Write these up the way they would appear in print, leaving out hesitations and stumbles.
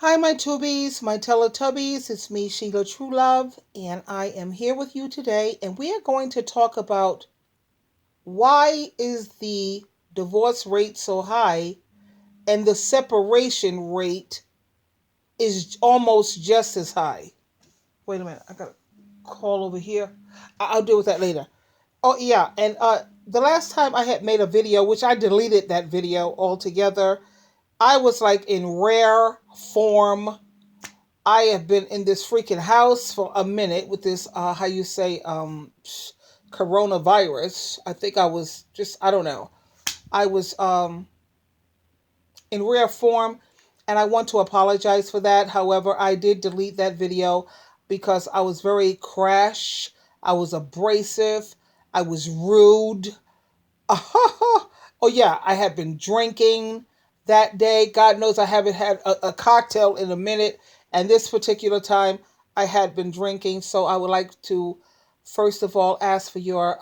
Hi, my Tubies, my Teletubbies. It's me, Sheila Truelove, and I am here with you today. And we are going to talk about why is the divorce rate so high and the separation rate is almost just as high. Wait a minute, I got a call over here. I'll deal with that later. Oh yeah, and the last time I had made a video, which I deleted that video altogether, I was like in rare form. I have been in this freaking house for a minute with this how you say coronavirus. I think I was just I don't know. I was in rare form and I want to apologize for that. However, I did delete that video because I was very crash, I was abrasive, I was rude. Oh yeah, I had been drinking that day. God knows I haven't had a cocktail in a minute, and this particular time I had been drinking. So I would like to, first of all, ask for your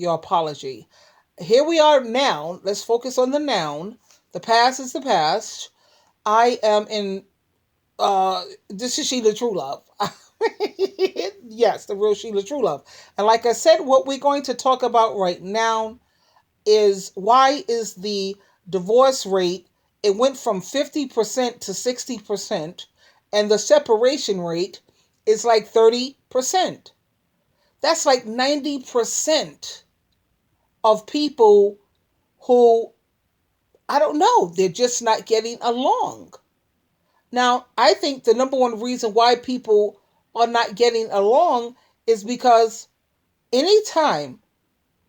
apology. Here we are now. Let's focus on the noun. The past is the past. I am in. This is Sheila True Love. Yes, the real Sheila True Love. And like I said, what we're going to talk about right now is why is the divorce rate, it went from 50% to 60%, and the separation rate is like 30%. That's like 90% of people who, I don't know, they're just not getting along. Now, I think the number one reason why people are not getting along is because anytime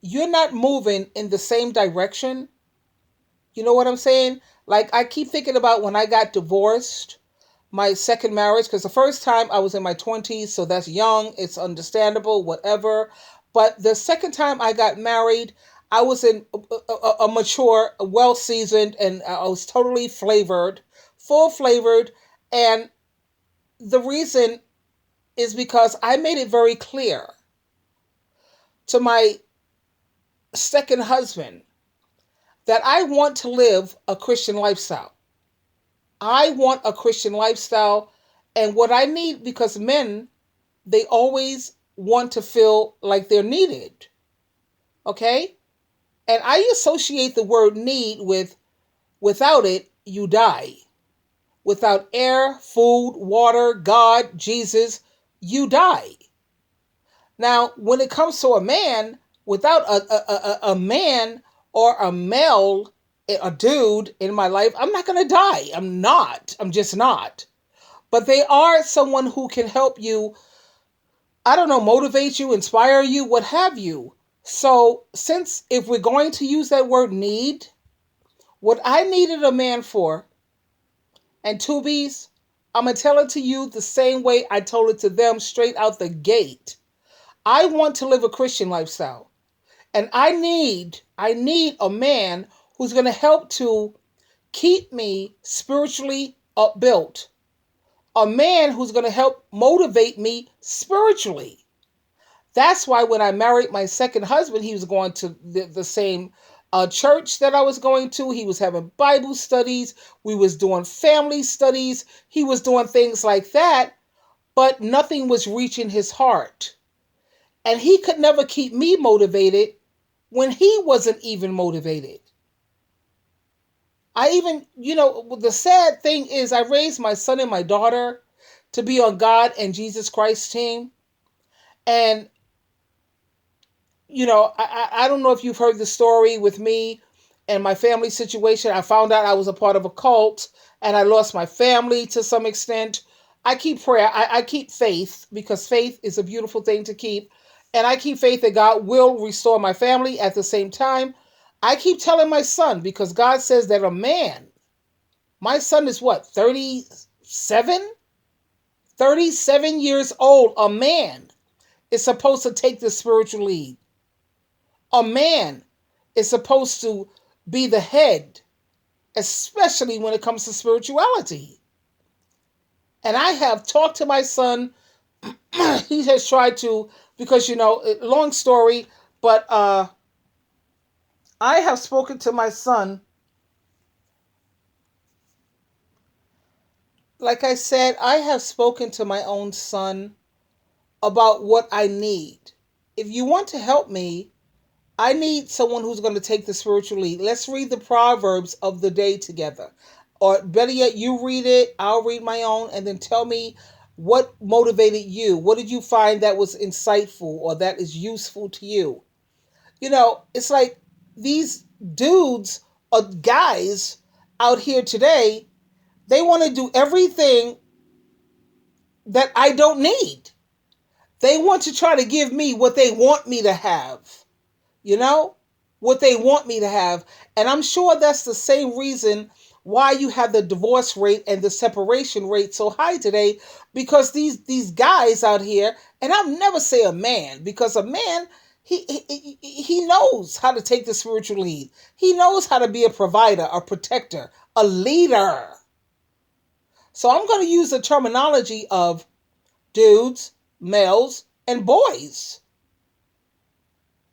you're not moving in the same direction. You know what I'm saying? Like, I keep thinking about when I got divorced, my second marriage, because the first time I was in my 20s, so that's young, it's understandable, whatever. But the second time I got married, I was in a mature, well seasoned, and I was totally flavored, full flavored. And the reason is because I made it very clear to my second husband that I want to live a Christian lifestyle. I want a Christian lifestyle. And what I need, because men, they always want to feel like they're needed. Okay? And I associate the word need with without it, you die. Without air, food, water, God, Jesus, you die. Now, when it comes to a man, without a man or a male, a dude in my life, I'm not going to die. I'm not. I'm just not. But they are someone who can help you, I don't know, motivate you, inspire you, what have you. So, since if we're going to use that word need, what I needed a man for, and Tubies, I'm going to tell it to you the same way I told it to them straight out the gate. I want to live a Christian lifestyle. And I need a man who's going to help to keep me spiritually upbuilt. A man who's going to help motivate me spiritually. That's why when I married my second husband, he was going to the same church that I was going to. He was having Bible studies. We was doing family studies. He was doing things like that, but nothing was reaching his heart. And he could never keep me motivated when he wasn't even motivated. I even, the sad thing is I raised my son and my daughter to be on God and Jesus Christ's team. And, I don't know if you've heard the story with me and my family situation. I found out I was a part of a cult and I lost my family to some extent. I keep prayer. I keep faith because faith is a beautiful thing to keep. And I keep faith that God will restore my family. At the same time, I keep telling my son, because God says that a man, my son is what, 37? 37 years old. A man is supposed to take the spiritual lead. A man is supposed to be the head, especially when it comes to spirituality. And I have talked to my son. He has tried to, because, long story, but I have spoken to my son like I said, I have spoken to my own son about what I need. If you want to help me, I need someone who's going to take the spiritual lead. Let's read the Proverbs of the day together. Or better yet, you read it, I'll read my own, and then tell me what motivated you. What did you find that was insightful or that is useful to you? It's like these dudes or guys out here today, they want to do everything that I don't need. They want to try to give me what they want me to have, you know, what they want me to have. And I'm sure that's the same reason why you have the divorce rate and the separation rate so high today, because these guys out here, and I'll never say a man, because a man, he knows how to take the spiritual lead. He knows how to be a provider, a protector, a leader. So I'm going to use the terminology of dudes, males, and boys,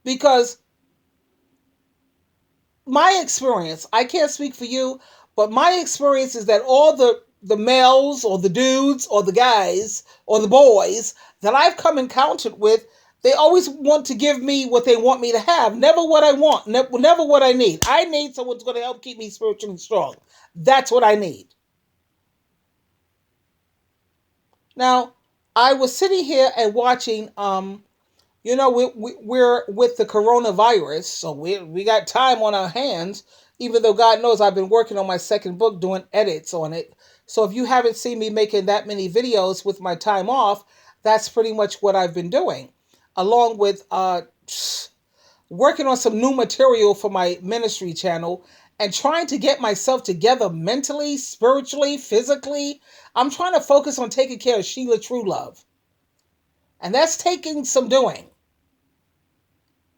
because my experience, I can't speak for you, but my experience is that all the males or the dudes or the guys or the boys that I've come encountered with, they always want to give me what they want me to have, never what I want, never what I need. I need someone who's going to help keep me spiritually strong. That's what I need. Now, I was sitting here and watching we're with the coronavirus, so we got time on our hands, even though God knows I've been working on my second book, doing edits on it. So if you haven't seen me making that many videos with my time off, that's pretty much what I've been doing, along with working on some new material for my ministry channel and trying to get myself together mentally, spiritually, physically. I'm trying to focus on taking care of Sheila True Love. And that's taking some doing.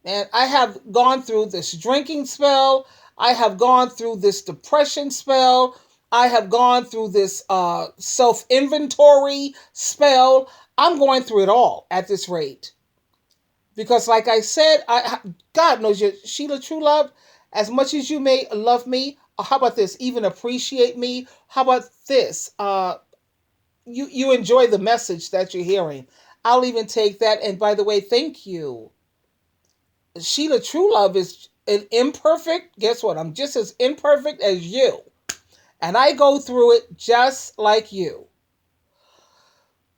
And I have gone through this drinking spell. I have gone through this depression spell. I have gone through this self-inventory spell. I'm going through it all at this rate. Because like I said, God knows you, Sheila True Love, as much as you may love me, or how about this, even appreciate me, how about this? You enjoy the message that you're hearing. I'll even take that. And by the way, thank you. Sheila True Love is an imperfect. Guess what? I'm just as imperfect as you. And I go through it just like you.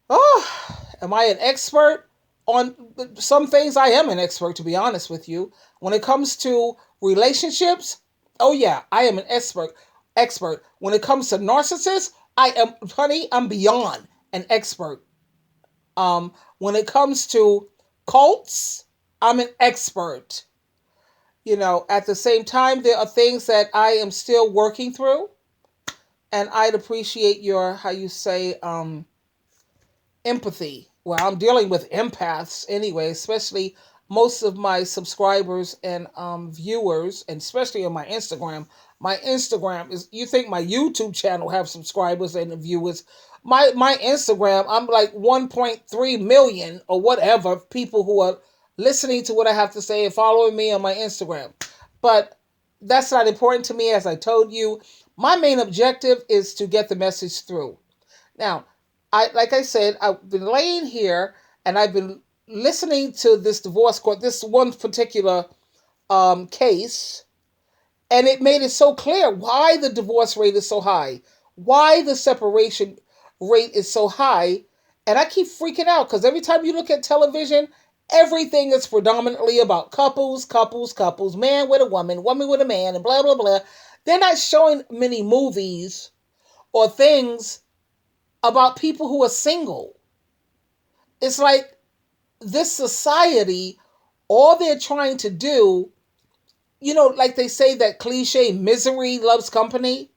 Oh, am I an expert on some things? I am an expert, to be honest with you. When it comes to relationships, oh yeah, I am an expert. When it comes to narcissists, I'm beyond an expert. When it comes to cults, I'm an expert. At the same time, there are things that I am still working through. And I'd appreciate your, how you say, empathy. Well, I'm dealing with empaths anyway, especially most of my subscribers and viewers, and especially on my Instagram. My Instagram is, you think my YouTube channel have subscribers and viewers. My Instagram, I'm like 1.3 million or whatever people who are listening to what I have to say and following me on my Instagram. But that's not important to me. As I told you, my main objective is to get the message through. Now, like I said, I've been laying here and I've been listening to this divorce court, this one particular case, and it made it so clear why the divorce rate is so high, why the separation rate is so high. And I keep freaking out because every time you look at television, everything is predominantly about couples, man with a woman with a man, and blah, blah, blah. They're not showing many movies or things about people who are single. It's like this society, all they're trying to do, like they say that cliche, misery loves company.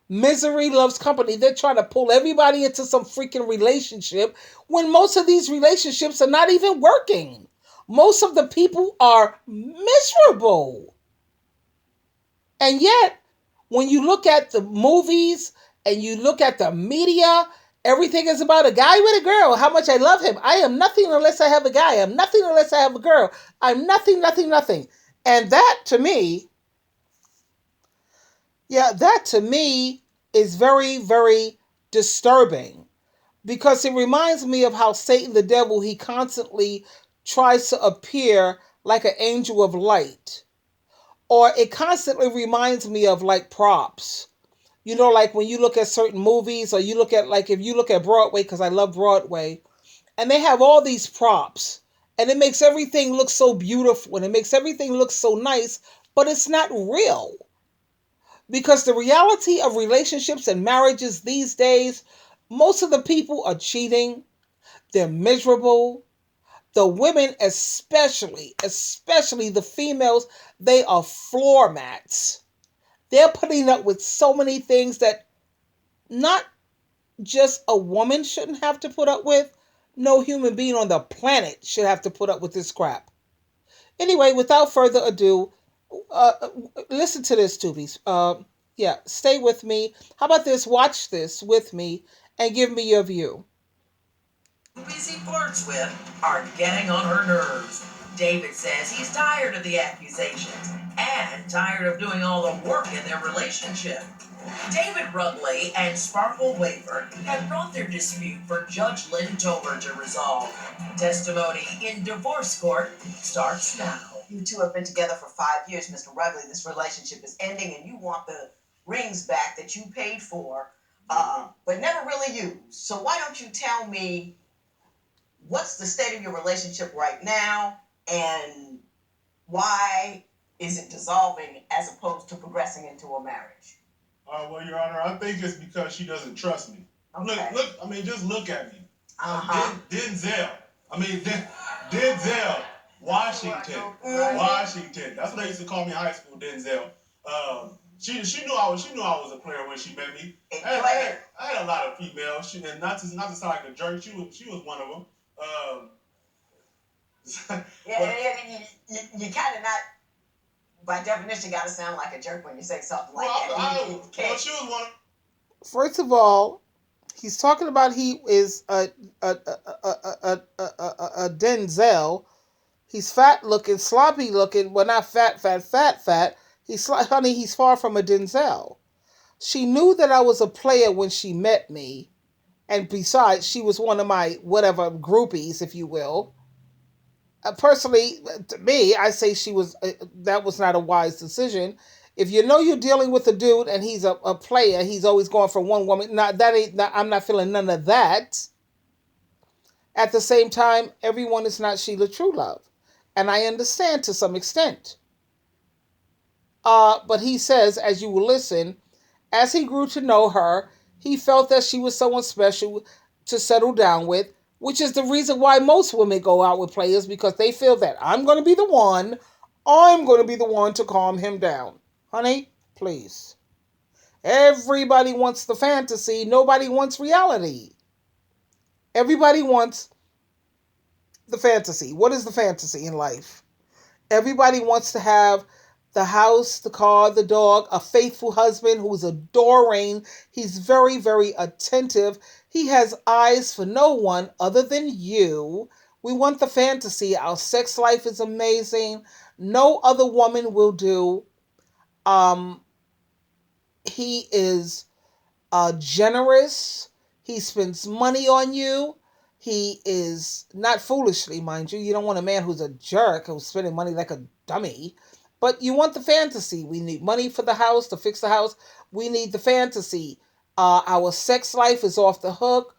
Misery loves company. They're trying to pull everybody into some freaking relationship when most of these relationships are not even working. Most of the people are miserable. And yet, when you look at the movies and you look at the media, everything is about a guy with a girl, how much I love him. I am nothing unless I have a guy. I'm nothing unless I have a girl. I'm nothing, nothing, nothing. And that to me, is very, very disturbing because it reminds me of how Satan, the devil, he constantly tries to appear like an angel of light. Or it constantly reminds me of like props. You know, like when you look at certain movies, or you look at, like, if you look at Broadway, because I love Broadway, and they have all these props, and it makes everything look so beautiful and it makes everything look so nice, but it's not real. Because the reality of relationships and marriages these days, most of the people are cheating, they're miserable. The women, especially the females, they are floor mats. They're putting up with so many things that not just a woman shouldn't have to put up with. No human being on the planet should have to put up with this crap. Anyway, without further ado, uh, listen to this, Tubies. Yeah, stay with me. How about this? Watch this with me and give me your view. Movies he flirts with are getting on her nerves. David says he's tired of the accusations and tired of doing all the work in their relationship. David Rugley and Sparkle Waver have brought their dispute for Judge Lynn Tomer to resolve. Testimony in divorce court starts now. You two have been together for 5 years, Mr. Rugley. This relationship is ending, and you want the rings back that you paid for, but never really used. So why don't you tell me what's the state of your relationship right now, and why is it dissolving as opposed to progressing into a marriage? Well, Your Honor, I think it's because she doesn't trust me. Okay. Look. I mean, just look at me. Denzel. I mean, Denzel Washington. Washington. That's what they used to call me in high school, Denzel. She knew I was a player when she met me. I had a lot of females. And not to sound like a jerk. She was one of them. You kind of not, by definition, got to sound like a jerk when you say something like that. She was one. First of all, he's talking about he is a Denzel. He's fat looking, sloppy looking. Well, not fat. Honey, he's far from a Denzel. She knew that I was a player when she met me. And besides, she was one of my whatever groupies, if you will. Personally, to me, I say that was not a wise decision. If you know you're dealing with a dude and he's a player, he's always going for one woman. I'm not feeling none of that. At the same time, everyone is not Sheila Truelove. And I understand to some extent. But he says, as you will listen, as he grew to know her, he felt that she was someone special to settle down with, which is the reason why most women go out with players, because they feel that I'm going to be the one to calm him down. Honey, please. Everybody wants the fantasy. Nobody wants reality. Everybody wants the fantasy. What is the fantasy in life? Everybody wants to have the house, the car, the dog, a faithful husband who's adoring. He's very, very attentive. He has eyes for no one other than you. We want the fantasy. Our sex life is amazing. No other woman will do. He is generous. He spends money on you. He is not foolishly, mind you. You don't want a man who's a jerk, who's spending money like a dummy. But you want the fantasy. We need money for the house, to fix the house. We need the fantasy. Our sex life is off the hook.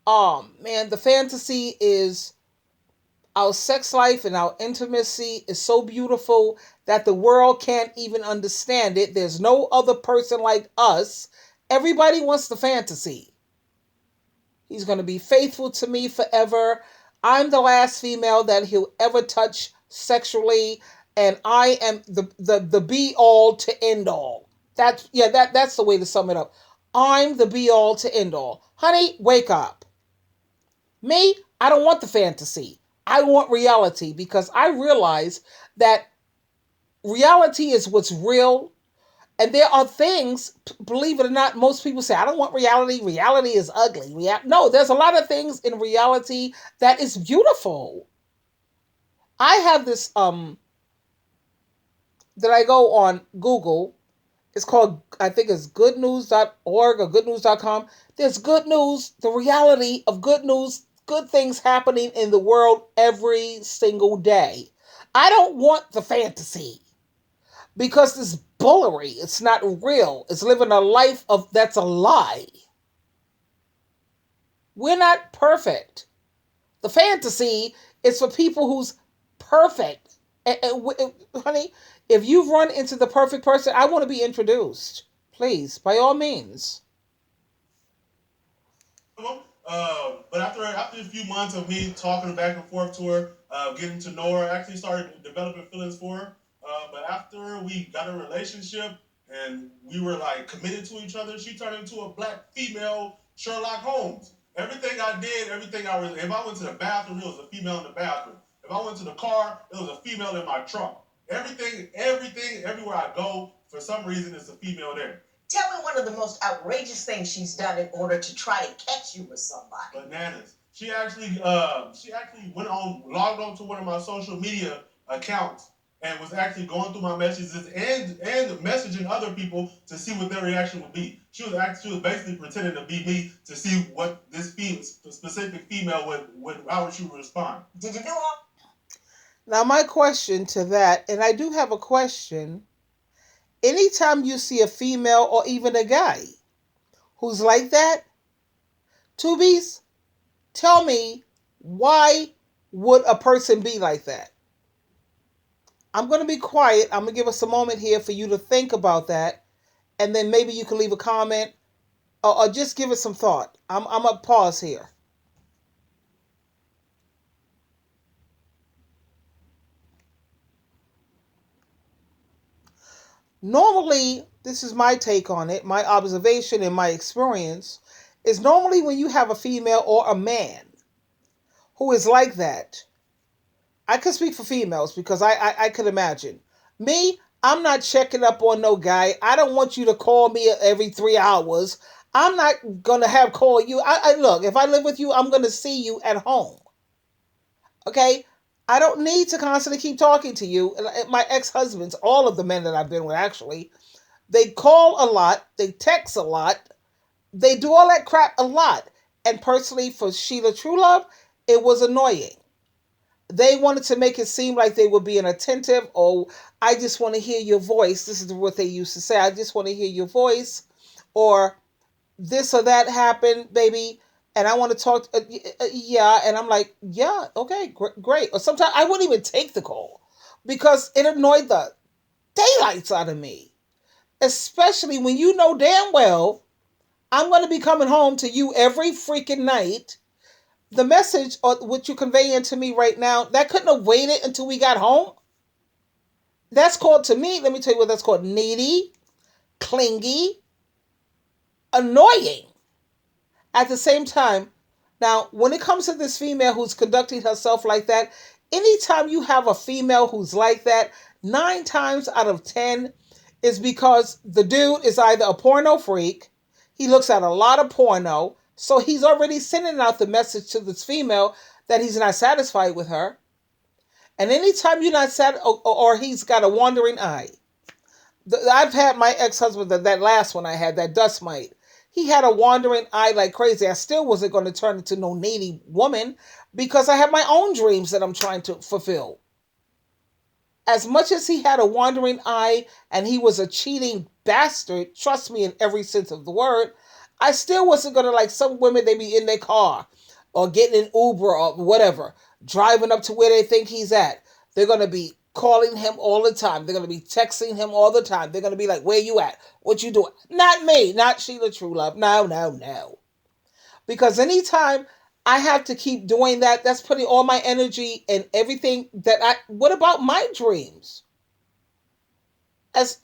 Man, the fantasy is our sex life and our intimacy is so beautiful that the world can't even understand it. There's no other person like us. Everybody wants the fantasy. He's going to be faithful to me forever. I'm the last female that he'll ever touch sexually, and I am the be all to end all. That's the way to sum it up. I'm the be all to end all. Honey, wake up. Me, I don't want the fantasy. I want reality, because I realize that reality is what's real. And there are things, believe it or not, most people say, I don't want reality. Reality is ugly. No, there's a lot of things in reality that is beautiful. I have this, that I go on Google. It's called, I think it's goodnews.org or goodnews.com. There's good news, the reality of good news, good things happening in the world every single day. I don't want the fantasy because this bullery, it's not real. It's living a life of that's a lie. We're not perfect. The fantasy is for people who's perfect. Honey, if you've run into the perfect person, I want to be introduced. Please, by all means. But after a few months of me talking back and forth to her, getting to know her, I actually started developing feelings for her. But after we got a relationship and we were like committed to each other, she turned into a black female Sherlock Holmes. Everything I did, if I went to the bathroom, it was a female in the bathroom. If I went to the car, it was a female in my trunk. Everything, everywhere I go, for some reason, it's a female there. Tell me one of the most outrageous things she's done in order to try to catch you with somebody. Bananas. She actually logged on to one of my social media accounts and was actually going through my messages and messaging other people to see what their reaction would be. She was basically pretending to be me to see what this specific female would how she would respond. Did you do all? Now my question to that, and I do have a question. Anytime you see a female or even a guy who's like that, Tubies, tell me, why would a person be like that? I'm going to be quiet. I'm going to give us a moment here for you to think about that. And then maybe you can leave a comment or just give it some thought. I'm going to pause here. Normally, this is my take on it, my observation and my experience, is normally when you have a female or a man who is like that. I can speak for females because I could imagine. Me, I'm not checking up on no guy. I don't want you to call me every 3 hours. I'm not going to call you. Look, if I live with you, I'm going to see you at home. Okay? I don't need to constantly keep talking to you. My ex-husbands, all of the men that I've been with actually, they call a lot, they text a lot, they do all that crap a lot. And personally, for Sheila Truelove, it was annoying. They wanted to make it seem like they were being attentive. Oh, I just want to hear your voice. This is what they used to say. I just want to hear your voice. Or this or that happened, baby. And I want to talk, yeah. And I'm like, yeah, okay, great. Or sometimes I wouldn't even take the call because it annoyed the daylights out of me. Especially when you know damn well I'm going to be coming home to you every freaking night. The message or what you're conveying to me right now, that couldn't have waited until we got home. That's called, to me, let me tell you what that's called: needy, clingy, annoying. At the same time, now, when it comes to this female who's conducting herself like that, anytime you have a female who's like that, 9 times out of 10 is because the dude is either a porno freak, he looks at a lot of porno, so he's already sending out the message to this female that he's not satisfied with her. And anytime you're not or he's got a wandering eye. I've had my ex-husband, that last one I had, that dust mite. He had a wandering eye like crazy. I still wasn't going to turn into no needy woman because I have my own dreams that I'm trying to fulfill. As much as he had a wandering eye and he was a cheating bastard, trust me, in every sense of the word, I still wasn't going to, like some women, they be in their car or getting an Uber or whatever, driving up to where they think he's at. They're going to be calling him all the time. They're going to be texting him all the time. They're going to be like, where you at? What you doing? Not me, not Sheila Truelove. No. Because anytime I have to keep doing that, that's putting all my energy and everything what about my dreams? As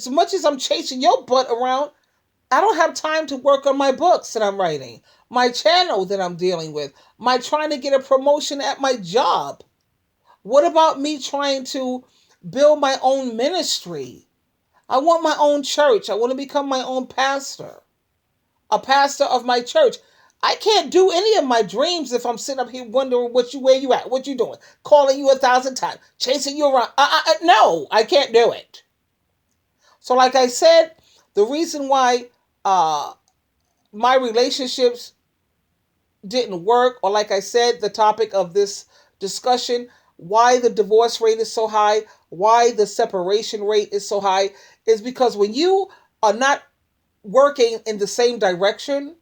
much as I'm chasing your butt around, I don't have time to work on my books that I'm writing, my channel that I'm dealing with, my trying to get a promotion at my job. What about me trying to build my own ministry? I want my own church. I want to become my own pastor, a pastor of my church. I can't do any of my dreams if I'm sitting up here wondering where you at, what you doing, calling you 1,000 times, chasing you around. No, I can't do it. So like I said, The reason why my relationships didn't work, or like I said, the topic of this discussion, why the divorce rate is so high, why the separation rate is so high, is because when you are not working in the same direction,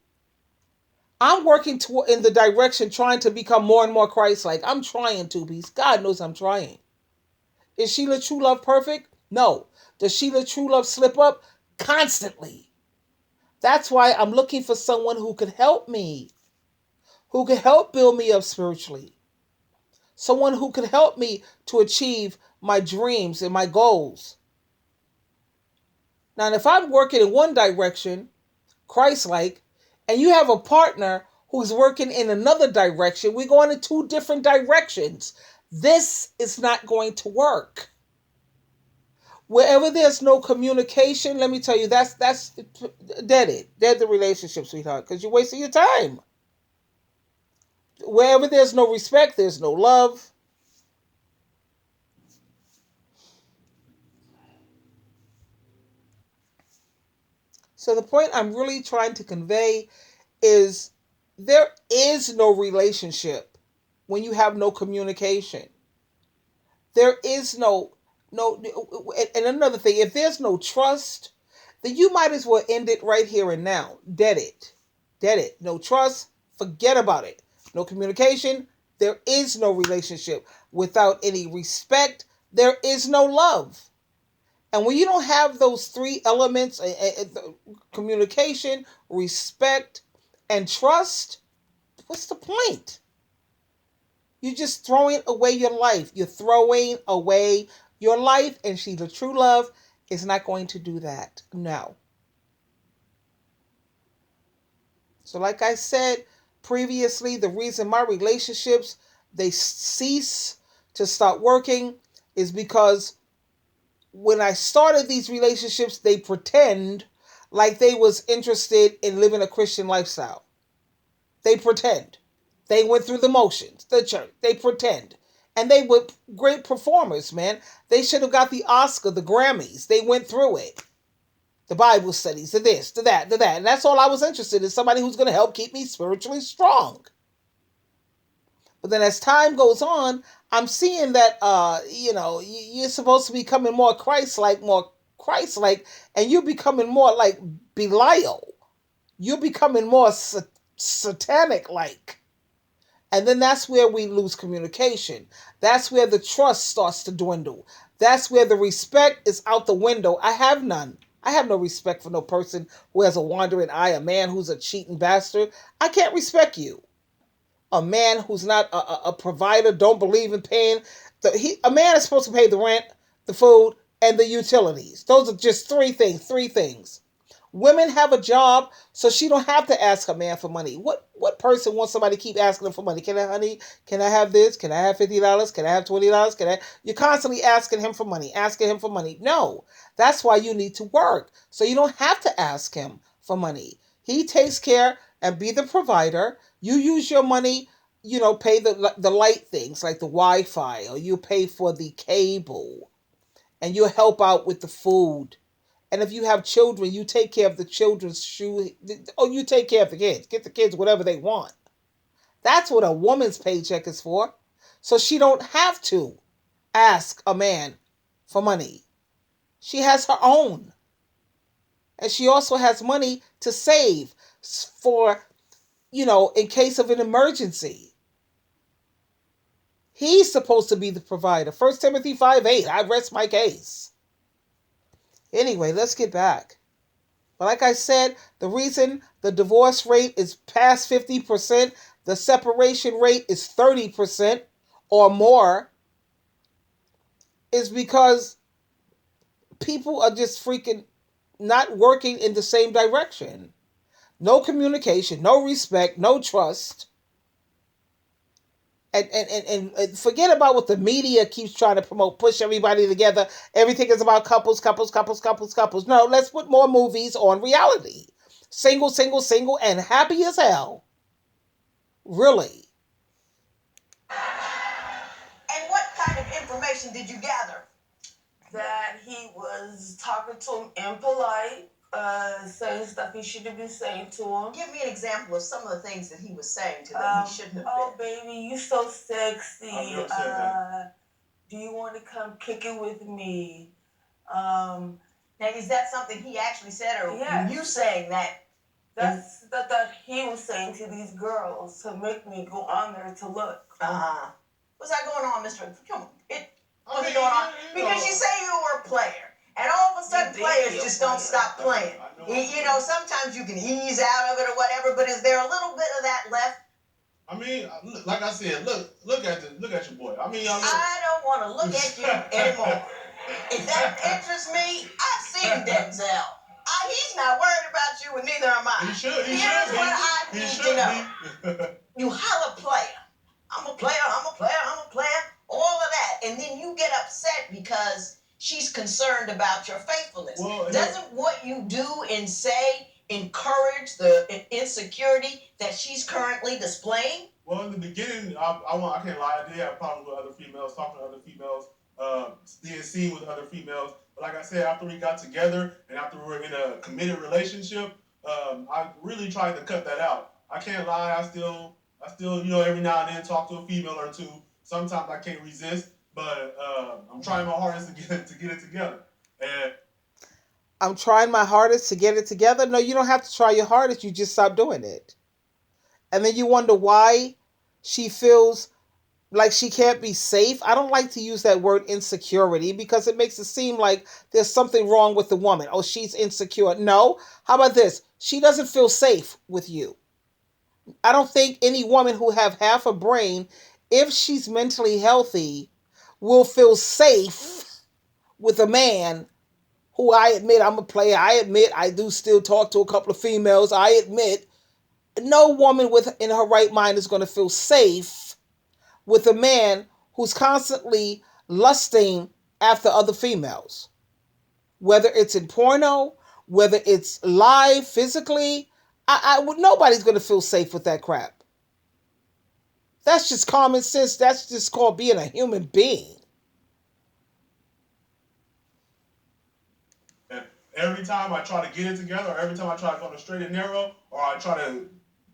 I'm working in the direction trying to become more and more Christ-like. I'm trying to, because God knows I'm trying. Is Sheila True Love perfect? No. Does Sheila True Love slip up? Constantly. That's why I'm looking for someone who could help me, who could help build me up spiritually, someone who could help me to achieve my dreams and my goals. Now, if I'm working in one direction, Christ-like, and you have a partner who's working in another direction, we're going in two different directions. This is not going to work. Wherever there's no communication, let me tell you, that's dead the relationship, sweetheart, because you're wasting your time. Wherever there's no respect, there's no love. So the point I'm really trying to convey is there is no relationship when you have no communication. There is no, and another thing, if there's no trust, then you might as well end it right here and now. Dead it. No trust, forget about it. No communication, there is no relationship. Without any respect, there is no love. And when you don't have those three elements, communication, respect, and trust, what's the point? You're just throwing away your life. You're throwing away your life, and Sheila True Love is not going to do that. No. So like I said previously, the reason my relationships, they cease to start working is because when I started these relationships, they pretend like they was interested in living a Christian lifestyle. They pretend. They went through the motions, the church. They pretend. And they were great performers, man. They should have got the Oscar, the Grammys. They went through it. The Bible studies, the this, the that, the that. And that's all I was interested in, somebody who's going to help keep me spiritually strong. But then as time goes on, I'm seeing that, you're supposed to be becoming more Christ-like, and you're becoming more like Belial. You're becoming more satanic-like. And then that's where we lose communication. That's where the trust starts to dwindle. That's where the respect is out the window. I have none. I have no respect for no person who has a wandering eye, a man who's a cheating bastard. I can't respect you. A man who's not a provider, don't believe in paying. A man is supposed to pay the rent, the food, and the utilities. Those are just three things. Women have a job, so she don't have to ask her man for money. What person wants somebody to keep asking them for money? Can I have this? Can I have $50? Can I have $20? You're constantly asking him for money. No, that's why you need to work. So you don't have to ask him for money. He takes care and be the provider. You use your money, pay the light things like the Wi-Fi, or you pay for the cable, and you help out with the food. And if you have children, you take care of the children's shoe. Oh, you take care of the kids. Get the kids whatever they want. That's what a woman's paycheck is for. So she don't have to ask a man for money. She has her own. And she also has money to save for, in case of an emergency. He's supposed to be the provider. 1 Timothy 5:8. I rest my case. Anyway, let's get back. But like I said, the reason the divorce rate is past 50%, the separation rate is 30% or more, is because people are just freaking not working in the same direction. No communication, no respect, no trust. And forget about what the media keeps trying to promote, push everybody together. Everything is about couples. No, let's put more movies on reality. Single, and happy as hell. Really. And what kind of information did you gather? That he was talking to him impolite, saying stuff he shouldn't be saying to him. Give me an example of some of the things that he was saying to them he shouldn't have oh, been. baby, you so sexy. I've never said that. Do you want to come kick it with me? Now, is that something he actually said, or yes. you saying that? That's that he was saying to these girls to make me go on there to look. What's that going on, Mr. Come on. What's going on? Because you say you were a player, and all of a sudden players just don't stop playing. You know, sometimes you can ease out of it or whatever, but is there a little bit of that left? I mean, like I said, look at your boy. I mean, I don't want to look at you anymore. If that interests me, I've seen Denzel. He's not worried about you, and neither am I. He should. Here's what I need to know. You have a player. I'm a player. All of that, and then you get upset because she's concerned about your faithfulness. Well, doesn't what you do and say encourage the insecurity that she's currently displaying? Well, in the beginning, I can't lie, I did have problems with other females, talking to other females, being seen with other females. But like I said, after we got together and after we were in a committed relationship, I really tried to cut that out. I can't lie, I still, you know, every now and then talk to a female or two. Sometimes I can't resist, but I'm trying my hardest to get it together. And I'm trying my hardest to get it together. No, you don't have to try your hardest. You just stop doing it. And then you wonder why she feels like she can't be safe. I don't like to use that word insecurity because it makes it seem like there's something wrong with the woman. Oh, she's insecure. No. How about this? She doesn't feel safe with you. I don't think any woman who have half a brain, if she's mentally healthy, will feel safe with a man who, I admit I'm a player. I admit I do still talk to a couple of females. I admit no woman in her right mind is going to feel safe with a man who's constantly lusting after other females. Whether it's in porno, whether it's live physically, nobody's going to feel safe with that crap. That's just common sense. That's just called being a human being. Every time I try to get it together, or every time I try to go on the straight and narrow, or I try to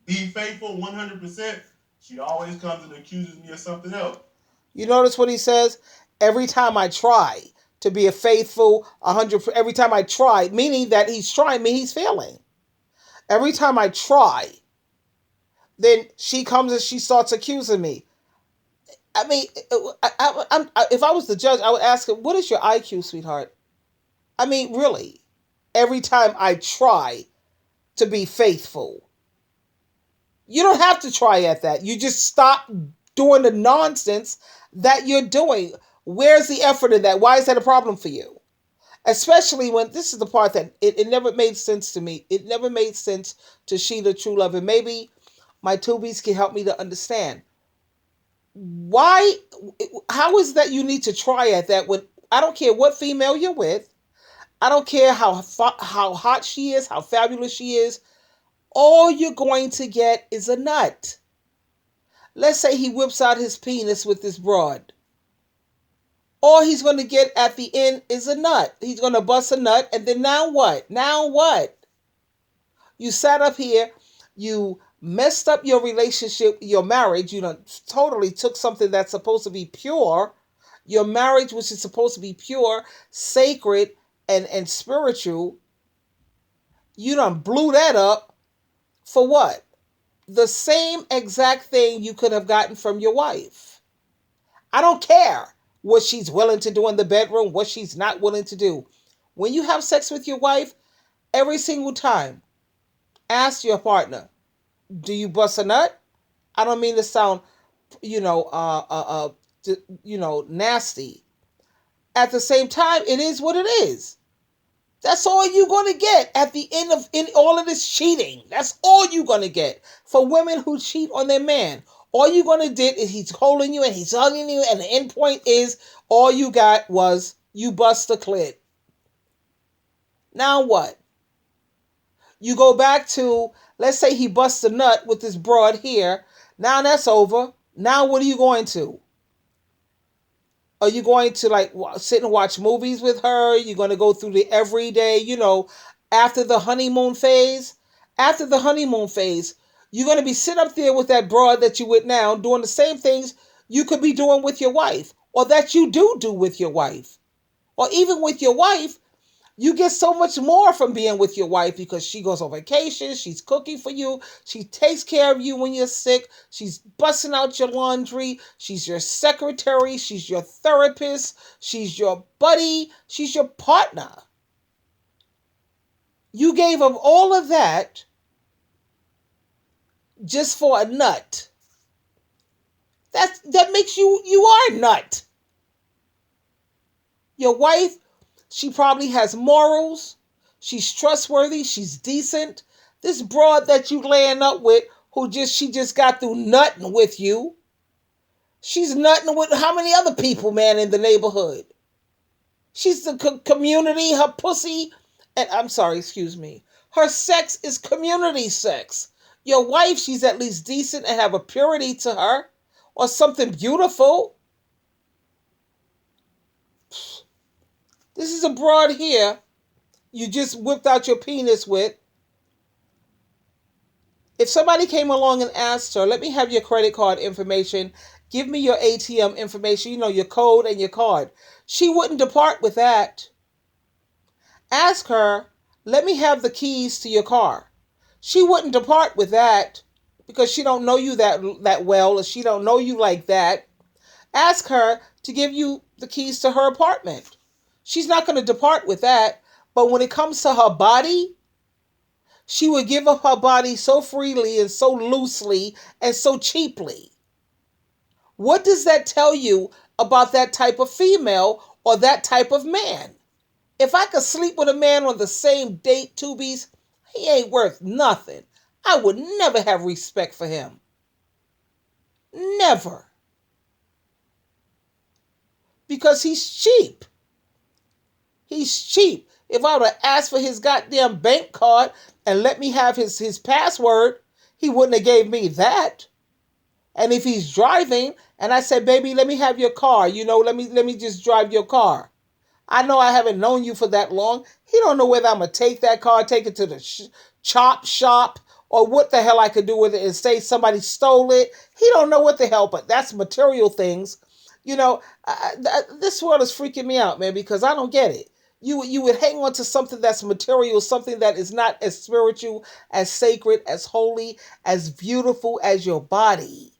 be faithful 100%, she always comes and accuses me of something else. You notice what he says? Every time I try to be a faithful 100, every time I try, meaning that he's trying me, he's failing. Every time I try, then she comes and she starts accusing me. I mean, if I was the judge, I would ask her, what is your IQ, sweetheart? I mean, really, every time I try to be faithful. You don't have to try at that. You just stop doing the nonsense that you're doing. Where's the effort in that? Why is that a problem for you? Especially when this is the part that it never made sense to me. It never made sense to Sheila True Love. And maybe my tubies can help me to understand. Why? How is that you need to try at that when I don't care what female you're with. I don't care how hot she is, how fabulous she is. All you're going to get is a nut. Let's say he whips out his penis with this broad. All he's going to get at the end is a nut. He's going to bust a nut, and then now what? Now what? You sat up here, you messed up your relationship, your marriage. You totally took something that's supposed to be pure, your marriage, which is supposed to be pure, sacred, and spiritual. You done blew that up. For what? The same exact thing you could have gotten from your wife. I don't care what she's willing to do in the bedroom, what she's not willing to do. When you have sex with your wife, every single time, ask your partner, do you bust a nut? I don't mean to sound, nasty. At the same time, it is what it is. That's all you're going to get at the end of all of this cheating. That's all you're going to get. For women who cheat on their man, all you're going to get is he's holding you and he's hugging you, and the end point is all you got was you bust the clit. Now what? You go back to, let's say he busts a nut with this broad here. Now that's over. Now what are you going to? Are you going to sit and watch movies with her? You're going to go through the everyday, after the honeymoon phase. After the honeymoon phase, you're going to be sitting up there with that broad that you with now doing the same things you could be doing with your wife, or that you do with your wife. Or even with your wife, you get so much more from being with your wife because she goes on vacation, she's cooking for you, she takes care of you when you're sick, she's busting out your laundry, she's your secretary, she's your therapist, she's your buddy, she's your partner. You gave up all of that just for a nut. That makes you are a nut. Your wife, she probably has morals. She's trustworthy. She's decent. This broad that you laying up with, she just got through nutting with you. She's nutting with how many other people, man, in the neighborhood? She's the community, her pussy, and I'm sorry, excuse me. Her sex is community sex. Your wife, she's at least decent and have a purity to her, or something beautiful. This is a broad here you just whipped out your penis with. If somebody came along and asked her, let me have your credit card information, give me your ATM information, your code and your card, she wouldn't depart with that. Ask her, let me have the keys to your car. She wouldn't depart with that because she don't know you that well, or she don't know you like that. Ask her to give you the keys to her apartment. She's not going to depart with that. But when it comes to her body, she would give up her body so freely and so loosely and so cheaply. What does that tell you about that type of female or that type of man? If I could sleep with a man on the same date, Tubies, he ain't worth nothing. I would never have respect for him. Never. Because he's cheap. He's cheap. If I would have asked for his goddamn bank card and let me have his password, he wouldn't have gave me that. And if he's driving and I said, baby, let me have your car, let me just drive your car. I know I haven't known you for that long. He don't know whether I'm going to take that car, take it to the chop shop, or what the hell I could do with it and say somebody stole it. He don't know what the hell, but that's material things. This world is freaking me out, man, because I don't get it. You would hang on to something that's material, something that is not as spiritual, as sacred, as holy, as beautiful as your body.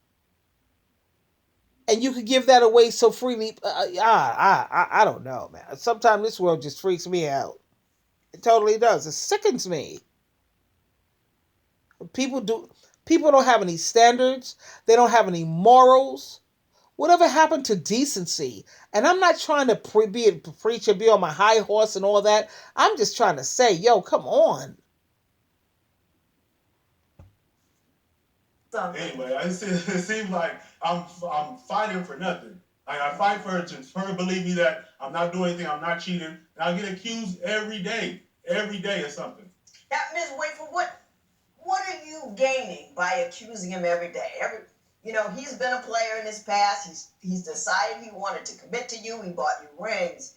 And you could give that away so freely. I don't know, man. Sometimes this world just freaks me out. It totally does. It sickens me. People don't have any standards. They don't have any morals. Whatever happened to decency? And I'm not trying to be a preacher, be on my high horse and all that. I'm just trying to say, yo, come on. Anyway, it seems like I'm fighting for nothing. Like, I fight for her to believe me that I'm not doing anything, I'm not cheating, and I get accused every day of something. Now, Ms. Waitful, what are you gaining by accusing him every day? He's been a player in his past. He's decided he wanted to commit to you. He bought you rings.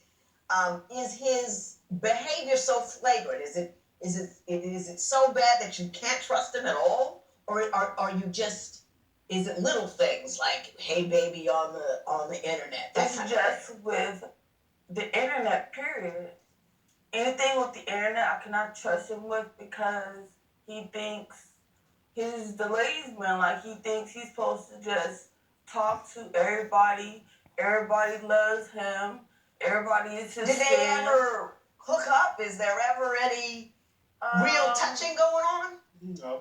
Is his behavior so flagrant? Is it so bad that you can't trust him at all? Or are you just, is it little things like, hey baby, on the internet? It's just with the internet, period. Anything with the internet I cannot trust him with because he thinks he's the ladies' man. Like, he thinks he's supposed to just talk to everybody. Everybody loves him. Everybody is his fan. Did they ever hook up? Is there ever any real touching going on? No.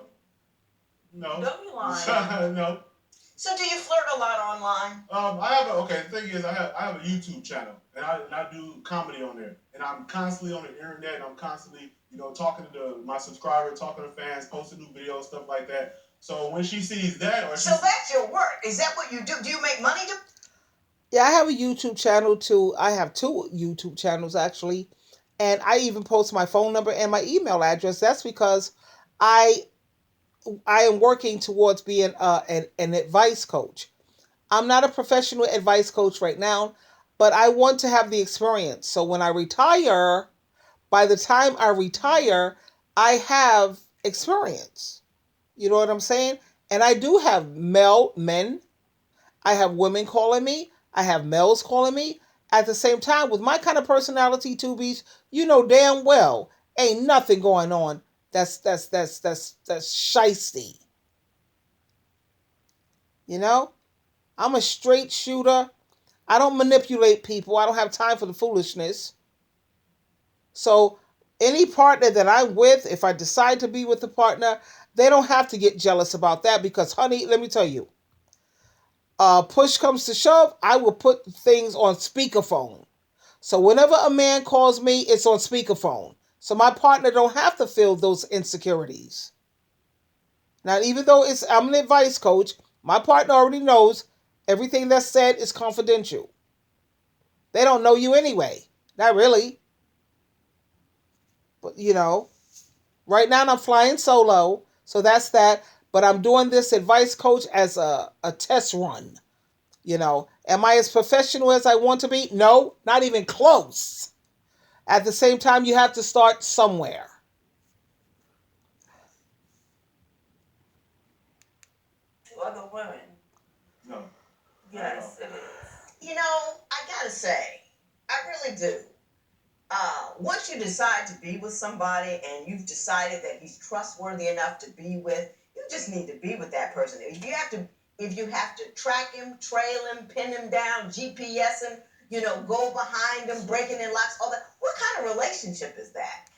Don't be lying. No. So do you flirt a lot online? The thing is, I have a YouTube channel, and I do comedy on there, and I'm constantly on the internet, and I'm constantly, talking to my subscribers, talking to fans, posting new videos, stuff like that. So when she sees that, so that's your work. Is that what you do? Do you make money? Yeah, I have a YouTube channel too. I have 2 YouTube channels actually, and I even post my phone number and my email address. That's because I am working towards being an advice coach. I'm not a professional advice coach right now, but I want to have the experience. So when I retire, by the time I retire, I have experience. You know what I'm saying? And I do have men. I have women calling me. I have males calling me. At the same time, with my kind of personality, Tubies, you know damn well ain't nothing going on that's shisty. You know? I'm a straight shooter. I don't manipulate people. I don't have time for the foolishness. So any partner that I'm with, if I decide to be with a partner, they don't have to get jealous about that because, honey, let me tell you, push comes to shove, I will put things on speakerphone. So whenever a man calls me, it's on speakerphone. So my partner don't have to feel those insecurities. Now, even though I'm an advice coach, my partner already knows everything that's said is confidential. They don't know you anyway. Not really. But, right now I'm flying solo, so that's that. But I'm doing this advice coach as a test run. Am I as professional as I want to be? No, not even close. At the same time, you have to start somewhere. To other women. No. Yes, it is. I gotta say, I really do. Once you decide to be with somebody and you've decided that he's trustworthy enough to be with, you just need to be with that person. If you have to track him, trail him, pin him down, GPS him, go behind him, breaking in locks, all that, what kind of relationship is that?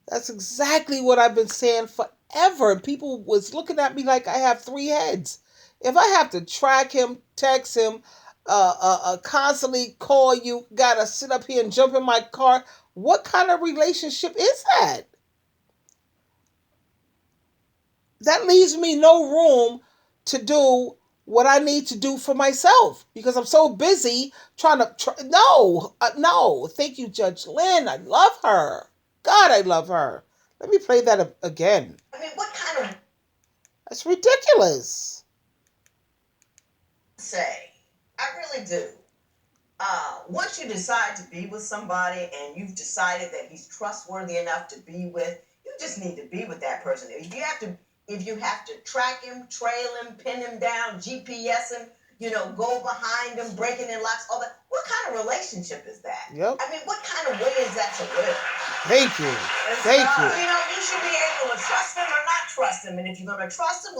That's exactly what I've been saying forever. And people was looking at me like I have 3 heads. If I have to track him, text him, constantly call you, gotta sit up here and jump in my car, what kind of relationship is that? That leaves me no room to do what I need to do for myself because I'm so busy trying to. No. Thank you, Judge Lynn. I love her. God, I love her. Let me play that again. I mean, what kind of. That's ridiculous. Say, I really do. Once you decide to be with somebody and you've decided that he's trustworthy enough to be with, you just need to be with that person. If you have to track him, trail him, pin him down, GPS him, go behind him, breaking in locks, all that, what kind of relationship is that? Yep. I mean, what kind of way is that to live? Thank you. Thank you. You should be able to trust him or not trust him. And if you're going to trust him,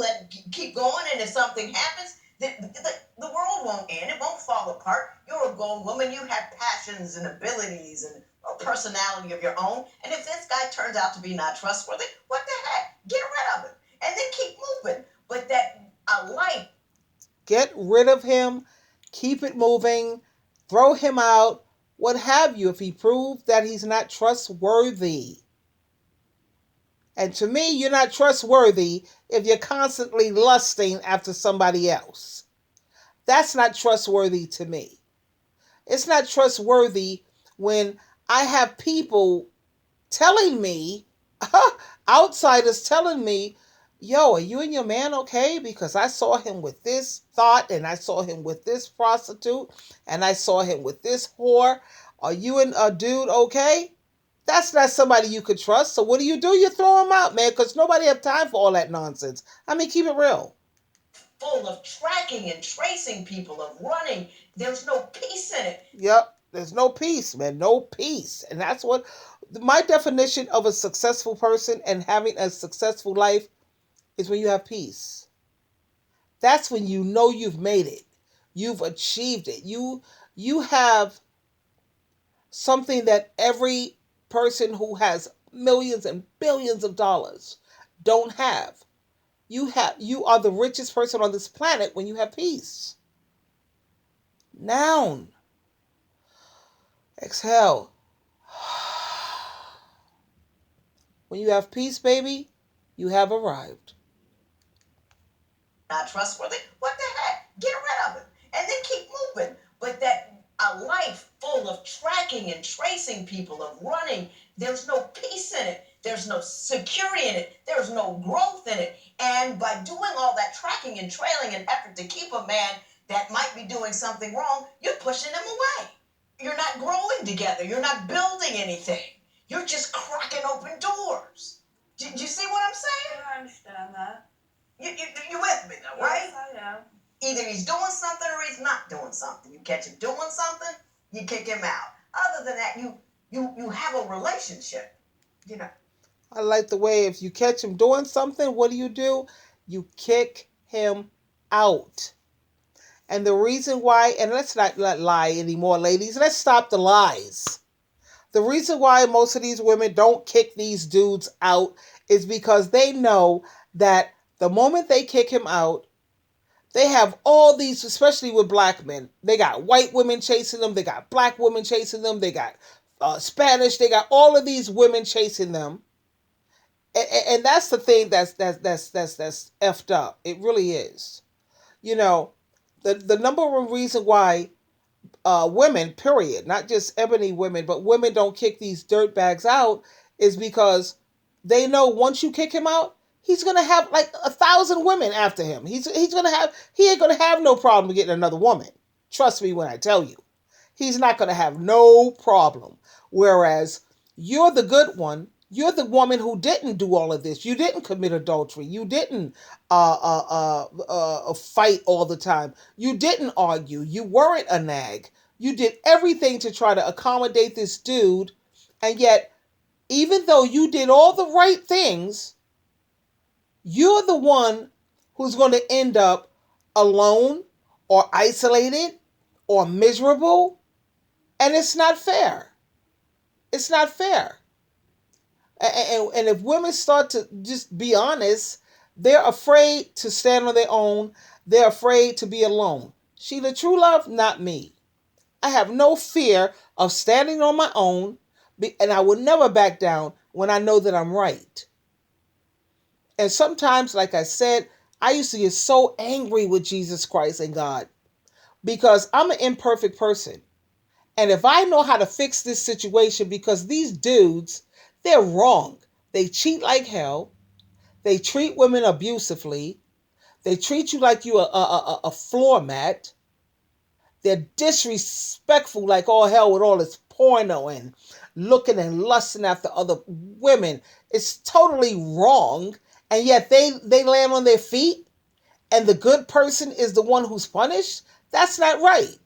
keep going. And if something happens, the world won't end. It won't fall apart. You're a grown woman. You have passions and abilities and a personality of your own. And if this guy turns out to be not trustworthy, what the heck? Get rid of him. And then keep moving. But get rid of him. Keep it moving. Throw him out. What have you if he proves that he's not trustworthy. And to me, you're not trustworthy if you're constantly lusting after somebody else. That's not trustworthy to me. It's not trustworthy when I have people telling me, outsiders telling me, yo, are you and your man okay? Because I saw him with this thought, and I saw him with this prostitute, and I saw him with this whore. Are you and a dude okay? That's not somebody you could trust. So what do? You throw him out, man, because nobody have time for all that nonsense. I mean, keep it real. Full of tracking and tracing people, of running. There's no peace in it. Yep, there's no peace, man. No peace. And that's what my definition of a successful person and having a successful life is when you have peace. That's when you know you've made it. You've achieved it. You have something that every person who has millions and billions of dollars don't have. You are the richest person on this planet when you have peace. Noun. Exhale. When you have peace, baby, you have arrived. Not trustworthy? What the heck? Get rid of him. And then keep moving. But a life full of tracking and tracing people, of running, there's no peace in it. There's no security in it. There's no growth in it. And by doing all that tracking and trailing and effort to keep a man that might be doing something wrong, you're pushing him away. You're not growing together. You're not building anything. You're just cracking open doors. Do you see what I'm saying? I understand that. You with me though, right? Yes, I am. Either he's doing something or he's not doing something. You catch him doing something, you kick him out. Other than that, you have a relationship. You know. I like the way if you catch him doing something, what do? You kick him out. And the reason why, and let's not lie anymore, ladies. Let's stop the lies. The reason why most of these women don't kick these dudes out is because they know that the moment they kick him out, they have all these, especially with black men. They got white women chasing them. They got black women chasing them. They got Spanish. They got all of these women chasing them. And that's the thing that's effed up. It really is. You know, the number one reason why women, period, not just ebony women, but women don't kick these dirtbags out is because they know once you kick him out, he's gonna have like 1,000 women after him. He ain't gonna have no problem getting another woman. Trust me when I tell you, he's not gonna have no problem. Whereas you're the good one. You're the woman who didn't do all of this. You didn't commit adultery. You didn't fight all the time. You didn't argue. You weren't a nag. You did everything to try to accommodate this dude. And yet, even though you did all the right things, you're the one who's going to end up alone or isolated or miserable. And it's not fair. It's not fair. And if women start to just be honest, they're afraid to stand on their own. They're afraid to be alone. Sheila True Love, not me. I have no fear of standing on my own, and I will never back down when I know that I'm right. And sometimes, like I said, I used to get so angry with Jesus Christ and God because I'm an imperfect person. And if I know how to fix this situation, because these dudes, they're wrong. They cheat like hell. They treat women abusively. They treat you like you're a floor mat. They're disrespectful like all hell with all this porno and looking and lusting after other women. It's totally wrong. And yet they land on their feet and the good person is the one who's punished. That's not right.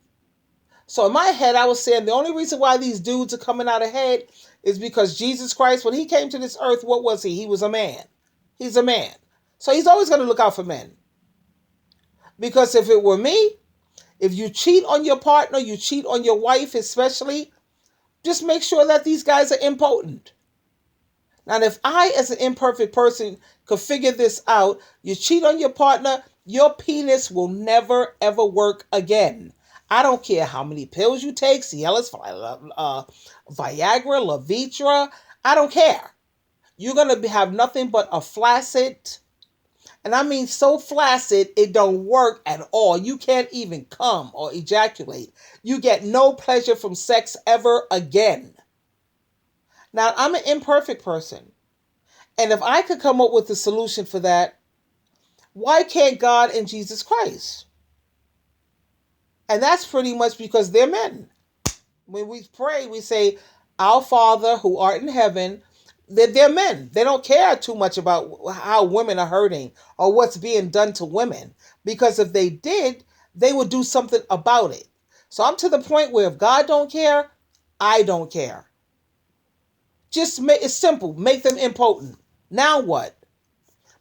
So in my head, I was saying the only reason why these dudes are coming out ahead is because Jesus Christ, when he came to this earth, what was he? He was a man. He's a man. So he's always going to look out for men. Because if it were me, if you cheat on your partner, you cheat on your wife especially, just make sure that these guys are impotent. Now, if I, as an imperfect person, could figure this out, you cheat on your partner, your penis will never, ever work again. I don't care how many pills you take, Cialis, Viagra, Levitra. I don't care. You're going to have nothing but a flaccid, and I mean so flaccid, it don't work at all. You can't even come or ejaculate. You get no pleasure from sex ever again. Now, I'm an imperfect person. And if I could come up with a solution for that, why can't God and Jesus Christ? And that's pretty much because they're men. When we pray, we say, Our Father who art in heaven. They're men. They don't care too much about how women are hurting or what's being done to women. Because if they did, they would do something about it. So I'm to the point where if God don't care, I don't care. Just make it's simple. Make them impotent. Now what?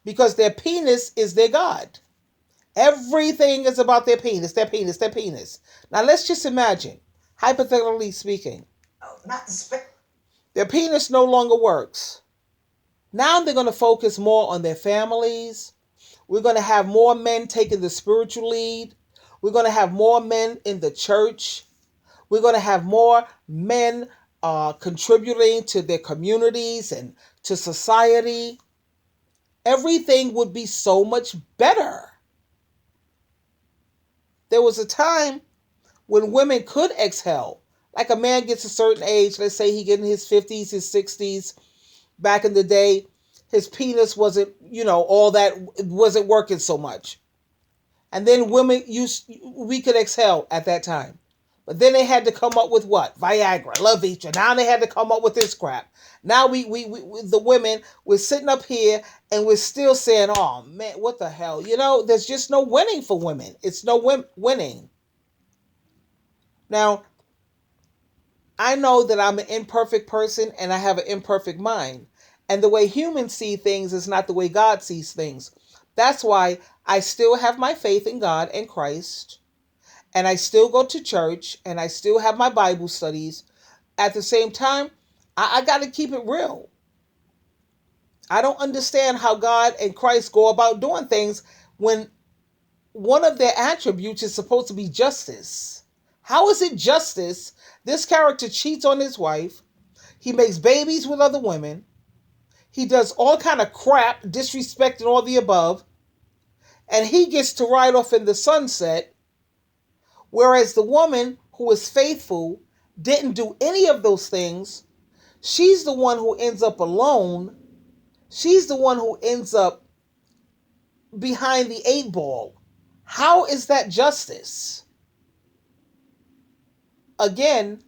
Because their penis is their God. Everything is about their penis, their penis, their penis. Now let's just imagine, hypothetically speaking, their penis no longer works. Now they're going to focus more on their families. We're going to have more men taking the spiritual lead. We're going to have more men in the church. We're going to have more men contributing to their communities and to society. Everything would be so much better. There was a time when women could exhale. Like a man gets a certain age, let's say he gets in his 50s, his 60s. Back in the day, his penis wasn't, all that, it wasn't working so much. And then women we could exhale at that time. But then they had to come up with what? Viagra, Levitra. Now they had to come up with this crap. Now we the women, we're sitting up here and we're still saying, oh man, what the hell? You know, there's just no winning for women. It's no winning. Now, I know that I'm an imperfect person and I have an imperfect mind. And the way humans see things is not the way God sees things. That's why I still have my faith in God and Christ. And I still go to church and I still have my Bible studies. At the same time, I got to keep it real. I don't understand how God and Christ go about doing things when one of their attributes is supposed to be justice. How is it justice? This character cheats on his wife. He makes babies with other women. He does all kind of crap, disrespecting all the above. And he gets to ride off in the sunset. Whereas the woman who is faithful didn't do any of those things. She's the one who ends up alone. She's the one who ends up behind the 8 ball. How is that justice? Again,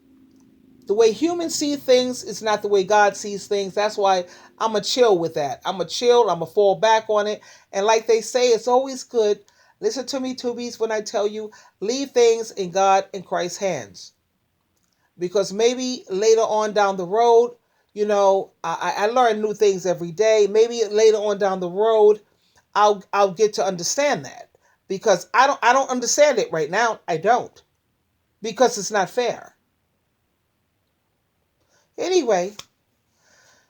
the way humans see things is not the way God sees things. That's why I'm going to chill with that. I'm going to chill. I'm going to fall back on it. And like they say, it's always good. Listen to me, Tubies, when I tell you, leave things in God and Christ's hands. Because maybe later on down the road, you know, I learn new things every day. Maybe later on down the road, I'll get to understand that. Because I don't understand it right now. I don't. Because it's not fair. Anyway,